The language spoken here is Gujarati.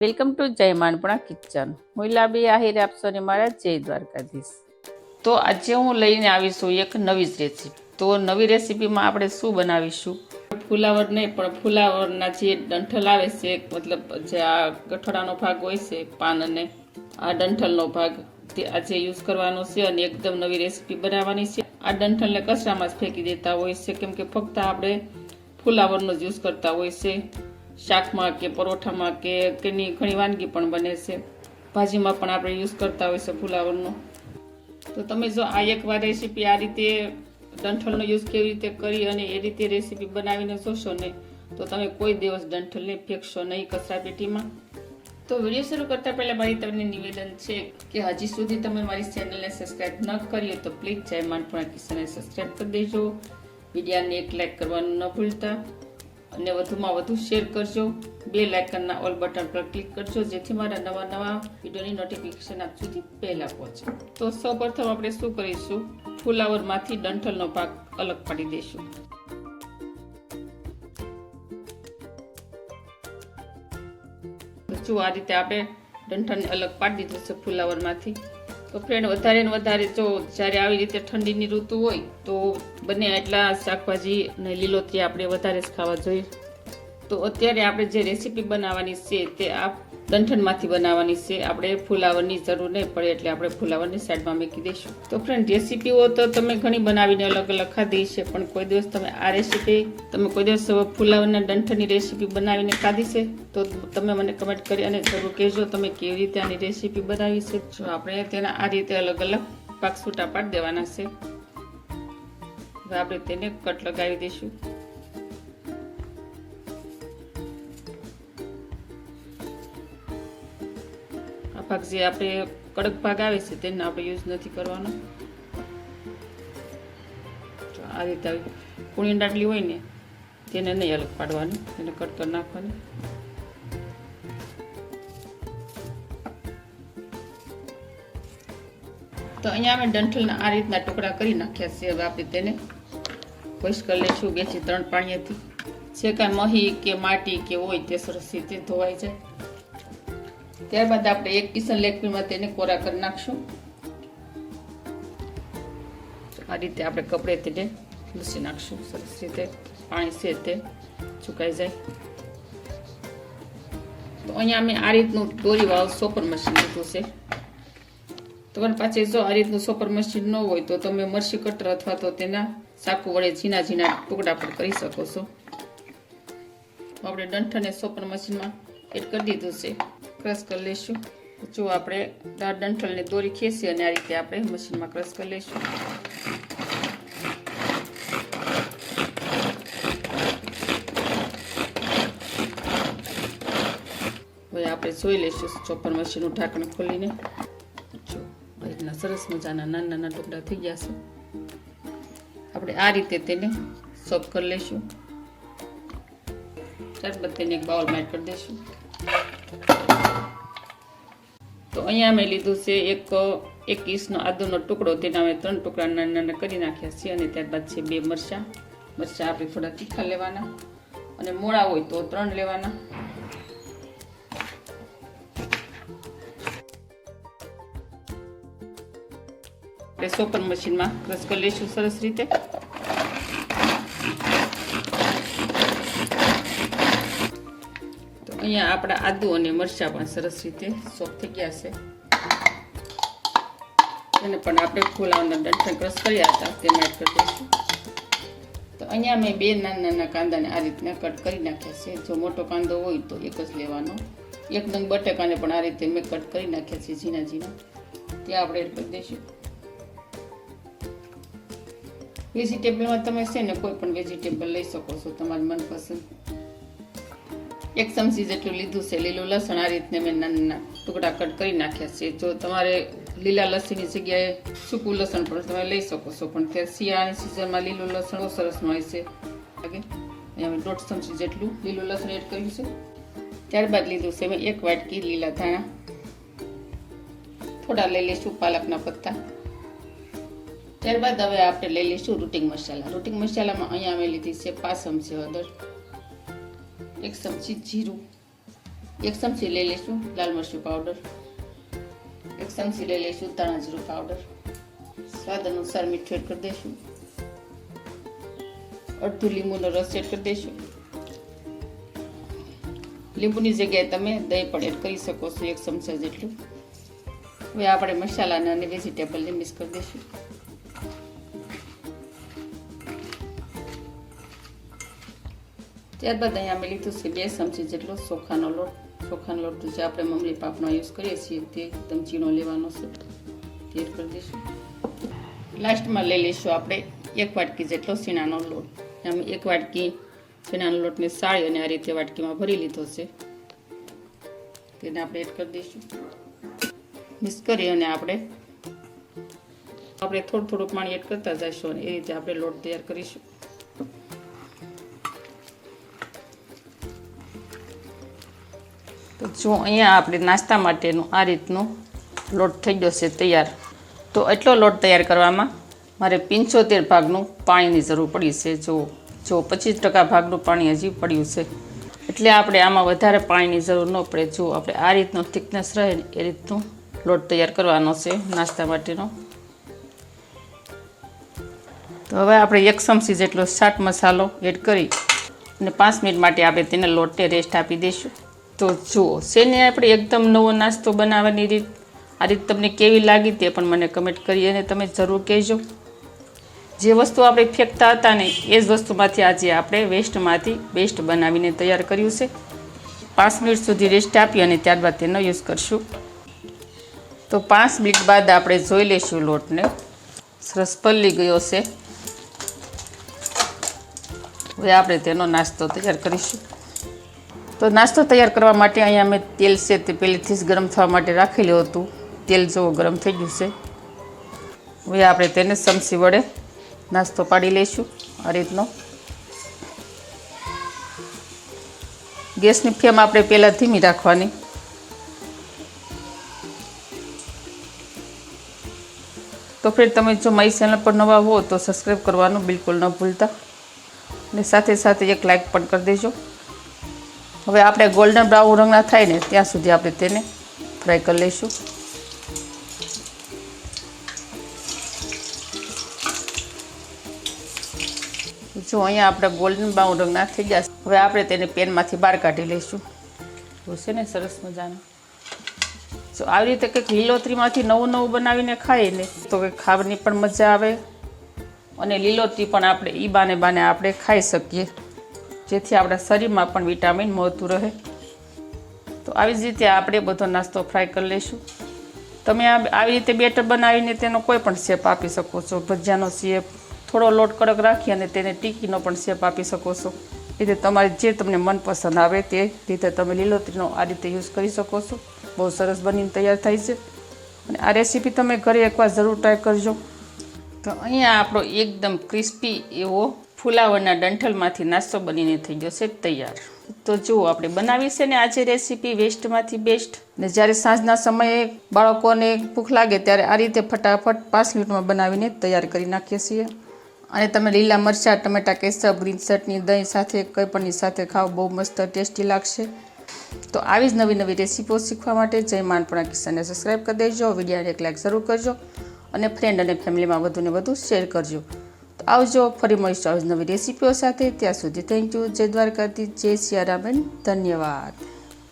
વેલકમ ટુ જય માનપણા કિચન. હું લાબી આહિર આપશો ને મારા જય દ્વારકાધીશ. તો આજે હું લઈને આવીશું એક નવી જ રેસીપી. તો નવી રેસીપીમાં આપણે શું બનાવીશું? ફુલાવર નહીં પણ ફુલાવરના જે ડંઠલ આવે છે, મતલબ જે આ ગઠોડાનો ભાગ હોય છે પાન અને આ ડંઠલનો ભાગ, તે આજે યુઝ કરવાનો છે અને એકદમ નવી રેસીપી બનાવવાની છે. આ ડંઠલને કચરામાં જ ફેંકી દેતા હોય છે, કેમ કે ફક્ત આપણે ફુલાવરનો જ યુઝ કરતા હોય છે. શાકમાં કે પરોઠામાં કે ઘણી વાનગી પણ બને છે, ભાજીમાં પણ આપણે યુઝ કરતા હોય છે ફુલાવરનો. તો તમે જો આ એકવાર રેસીપી આ રીતે ડંઠલનો યુઝ કેવી રીતે કરી અને એ રીતે રેસીપી બનાવીને જોશો ને, તો તમે કોઈ દિવસ ડંઠલને ફેંકશો નહીં કચરા પેટીમાં. તો વિડીયો શરૂ કરતાં પહેલાં મારી તમને નિવેદન છે કે હજી સુધી તમે મારી ચેનલને સબસ્ક્રાઈબ ન કરી હોય તો પ્લીઝ જય માનપણા કિચનને સબસ્ક્રાઈબ કરી દેજો. વિડીયોને એક લાઈક કરવાનું ન ભૂલતા અને વધુમાં વધુ શેર કરજો. બેલ આઇકનના ઓલ બટન પર ક્લિક કરજો, જેથી મારા નવા વિડીયોની નોટિફિકેશન આપ સુધી પહેલાં પહોંચે. તો સૌપ્રથમ આપણે શું કરીશું, ફુલાવરમાંથી ડંઠલનો ભાગ અલગ પાડી દઈશું. જો આ રીતે આપણે ડંઠલને અલગ પાડી દીધું છે ફુલાવરમાંથી. તો ફ્રેન્ડ, વધારે ને વધારે જો જ્યારે આવી રીતે ઠંડીની ઋતુ હોય તો બને એટલા શાકભાજી અને લીલોતરી આપણે વધારે જ ખાવા જોઈએ. તો અત્યારે આપણે જે રેસીપી બનાવવાની છે તે આ ડંઠલમાંથી બનાવવાની છે. આપણે ફુલાવરની જરૂર નહીં પડે એટલે આપણે ફુલાવરની સાઈડમાં મૂકી દઈશું. તો ફ્રેન્ડ, રેસીપીઓ તો તમે ઘણી બનાવીને અલગ અલગ ખાધી છે, પણ કોઈ દિવસ તમે આ રેસીપી કોઈ દિવસ ફુલાવરના ડંઠલની રેસીપી બનાવીને ખાધી છે? તો તમે મને કમેન્ટ કરી અને જરૂર કહેજો તમે કેવી રીતે આની રેસીપી બનાવી છે. જો આપણે તેના આ રીતે અલગ અલગ પાક છૂટા પાડી દેવાના છે. હવે આપણે તેને કટ લગાવી દઈશું. ભાગ જે આપણે કડક ભાગ આવે છે તેને આપણે યુઝ નથી કરવાનો. આ રીતે આવી કૂણી દાટલી હોય ને તેને નહીં અલગ પાડવાની, તેને કટ કરી નાખવાની. તો અહીંયા અમે ડંઠલના આ રીતના ટુકડા કરી નાખ્યા છે. હવે આપણે તેને વોશ કરી લઈશું 2 થી 3 પાણીથી. જે કાંઈ મહી કે માટી કે હોય તે સરસ રીતે ધોવાઈ જાય. ત્યારબાદ આપણે એક કિચન લેકવીમાં તેને કોરા કરી નાખશું. આ રીતે આપણે કપડે તેને લૂછી નાખશું સરસ રીતે, પાણી છે તે સુકાઈ જાય. તો અહીંયા અમે આ રીતનું દોરીવાળું સોપર મશીન લીધું છે. તમારી પાસે જો આ રીતનું સોપર મશીન ન હોય તો તમે મરચી કટર અથવા તો તેના ચાકુ વડે ઝીણા ઝીણા ટુકડા પણ કરી શકો છો. આપણે ડંઠલને સોપર મશીનમાં એડ કરી દીધું છે. ક્રશ કરી લઈશું. જો આપણે ડંઠલને દોરી ખેંચી અને આ રીતે આપણે મશીનમાં ક્રશ કરી લઈશું. હવે આપણે જોઈ લઈશું ચોપર મશીનનું ઢાંકણ ખોલીને. જો આ રીતના સરસ મજાના નાના ટુકડા થઈ ગયા છે. આપણે આ રીતે તેને સોપ કરી લઈશું. ત્યારબાદ તેને એક બાઉલમાં એડ કરી દઈશું. તો અહીંયા મેં લીધું છે એક ઇંચનો આદુનો ટુકડો, તેના મેં 3 ટુકડા નાના કરી નાખ્યા છે. અને ત્યારબાદ છે 2 મરચાં આપણે થોડા તીખા લેવાના, અને મોળા હોય તો 3 લેવાના. આપણે સોપર મશીનમાં ક્રશ કરી લઈશું સરસ રીતે. અહીંયા આપણા આદુ અને મરચાં પણ સરસ રીતે સોફ્ટ થઈ ગયા છે. એને પણ આપણે ફુલાવરના ડંઠલ ક્રશ કર્યા હતા તેમાં એડ કરી દઈશું. તો અહીંયા મેં 2 નાના કાંદાને આ રીતના કટ કરી નાખ્યા છે. જો મોટો કાંદો હોય તો એક જ લેવાનો. 1 નંગ બટેકાને પણ આ રીતે મેં કટ કરી નાખ્યા છે ઝીણા ઝીણા, તે આપણે એડ કરી દઈશું. વેજીટેબલમાં તમે છે ને કોઈ પણ વેજીટેબલ લઈ શકો છો તમારી મનપસંદ. 1 ચમચી જેટલું લીધું છે લીલું લસણ, આ રીતને મેં નાના ટુકડા કટ કરી નાખ્યા છે. જો તમારે લીલા લસણની જગ્યાએ સૂકું લસણ પણ તમે લઈ શકો છો, પણ ત્યારે શિયાળાની સિઝનમાં લીલું લસણ બહુ સરસ મળે છે. અહીંયા મેં 1.5 ચમચી જેટલું લીલું લસણ એડ કર્યું છે. ત્યારબાદ લીધું છે મેં 1 વાટકી લીલા ધાણા. થોડા લઈ લઈશું પાલકના પત્તા. ત્યારબાદ હવે આપણે લઈ લઈશું રૂટિંગ મસાલા. રૂટિંગ મસાલામાં અહીંયા મેં લીધી છે 5 ચમચી હળદર, 1 ચમચી જીરું, 1 ચમચી લઈ લઈશું લાલ મરચું પાવડર, 1 ચમચી લઈ લઈશું ધાણા જીરું પાવડર, સ્વાદ અનુસાર મીઠું એડ કરી દઈશું, અડધું લીંબુનો રસ એડ કરી દઈશું. લીંબુની જગ્યાએ તમે દહીં પણ એડ કરી શકો છો 1 ચમચા જેટલું. હવે આપણે મસાલાને અને વેજીટેબલને મિક્સ કરી દઈશું. ત્યારબાદ અહીંયા મેં લીધું છે 2 ચમચી જેટલો ચોખાનો લોટ. ચોખાનો લોટ જે આપણે મમરી પાપડનો યુઝ કરીએ છીએ તે એકદમ ઝીણો લેવાનો છે, તે એડ કરી દઈશું. લાસ્ટમાં લઈ લઈશું આપણે 1 વાટકી જેટલો સીણાનો લોટ. અમે 1 વાટકી સીણાનો લોટને સાળી અને આ રીતે વાટકીમાં ભરી લીધો છે, તેને આપણે એડ કરી દઈશું. મિક્સ કરી અને આપણે થોડું થોડું પાણી એડ કરતા જઈશું અને એ રીતે આપણે લોટ તૈયાર કરીશું. તો જો અહીંયા આપણે નાસ્તા માટેનો આ રીતનો લોટ થઈ ગયો છે તૈયાર. તો એટલો લોટ તૈયાર કરવામાં મારે 75 ભાગનું પાણીની જરૂર પડી છે. જો 25% ભાગનું પાણી હજી પડ્યું છે, એટલે આપણે આમાં વધારે પાણીની જરૂર ન પડે. જો આપણે આ રીતનો થિકનેસ રહે ને એ રીતનું લોટ તૈયાર કરવાનો છે નાસ્તા માટેનો. તો હવે આપણે 1 ચમચી જેટલો ચાટ મસાલો એડ કરી અને 5 મિનિટ માટે આપણે તેને લોટને રેસ્ટ આપી દઈશું. તો જુઓ છે ને આપણે એકદમ નવો નાસ્તો બનાવવાની રીત. આ રીત તમને કેવી લાગી તે પણ મને કમેન્ટ કરી અને તમે જરૂર કહેજો. જે વસ્તુ આપણે ફેંકતા હતા ને એ જ વસ્તુમાંથી આજે આપણે વેસ્ટમાંથી બેસ્ટ બનાવીને તૈયાર કર્યું છે. 5 મિનિટ સુધી રેસ્ટ આપી અને ત્યારબાદ તેનો યુઝ કરશું. તો 5 મિનિટ બાદ આપણે જોઈ લઈશું લોટને સરસ પલળી ગયો છે. હવે આપણે તેનો નાસ્તો તૈયાર કરીશું. તો નાસ્તો તૈયાર કરવા માટે અહીંયા મેં તેલ છે તે પહેલેથી જ ગરમ થવા માટે રાખેલું હતું. તેલ જો ગરમ થઈ ગયું છે. હવે આપણે તેને ચમચી વડે નાસ્તો પાડી લઈશું આ રીતનો. ગેસની ફ્લેમ આપણે પહેલાં ધીમી રાખવાની. તો ફ્રેન્ડ તમે જો મારી ચેનલ પર નવા હો તો સબસ્ક્રાઈબ કરવાનું બિલકુલ ન ભૂલતા અને સાથે સાથે એક લાઈક પણ કરી દેજો. હવે આપણે ગોલ્ડન બ્રાઉન રંગના થાય ને ત્યાં સુધી આપણે તેને ફ્રાય કરી લઈશું. જો અહીંયા આપણે ગોલ્ડન બ્રાઉન રંગના થઈ ગયા. હવે આપણે તેને પેનમાંથી બહાર કાઢી લઈશું. છે ને સરસ મજાનું. જો આવી રીતે કંઈક લીલોતરીમાંથી નવું બનાવીને ખાઈએ ને તો કંઈક ખાવાની પણ મજા આવે અને લીલોતરી પણ આપણે એ બાને આપણે ખાઈ શકીએ, જેથી આપણા શરીરમાં પણ વિટામિન મળતું રહે. તો આવી જ રીતે આપણે બધો નાસ્તો ફ્રાય કરી લઈશું. તમે આવી રીતે બેટર બનાવીને તેનો કોઈ પણ શેપ આપી શકો છો. ભજીયાનો શેપ, થોડો લોટ કડક રાખી અને તેને ટીકીનો પણ શેપ આપી શકો છો. એ રીતે તમારે જે તમને મનપસંદ આવે તે રીતે તમે લીલોતરીનો આ રીતે યુઝ કરી શકો છો. બહુ સરસ બનીને તૈયાર થાય છે અને આ રેસીપી તમે ઘરે એકવાર જરૂર ટ્રાય કરજો. તો અહીંયા આપણો એકદમ ક્રિસ્પી એવો ફુલાવરના ડંઠલમાંથી નાસ્તો બનીને થઈ ગયો છે તૈયાર. તો જુઓ આપણે બનાવી છે ને આજે રેસીપી વેસ્ટમાંથી બેસ્ટ. ને જ્યારે સાંજના સમયે બાળકોને ભૂખ લાગે ત્યારે આ રીતે ફટાફટ 5 મિનિટમાં બનાવીને તૈયાર કરી નાખીએ છીએ. અને તમે લીલા મરચાં, ટમેટા કેચપ, ગ્રીન ચટણી, દહીં સાથે કંઈ પણની સાથે ખાઓ, બહુ મસ્ત ટેસ્ટી લાગશે. તો આવી જ નવી રેસીપીઓ શીખવા માટે જય માનપુરા કિચનને સબસ્ક્રાઈબ કરી દેજો. વિડીયોને એક લાઈક જરૂર કરજો અને ફ્રેન્ડ અને ફેમિલીમાં વધુને વધુ શેર કરજો. તો આવજો, ફરી મળીશું આવી નવી રેસીપીઓ સાથે. ત્યાં સુધી થેન્ક યુ. જય દ્વારકાધીશ, જય સિયારામ, ધન્યવાદ.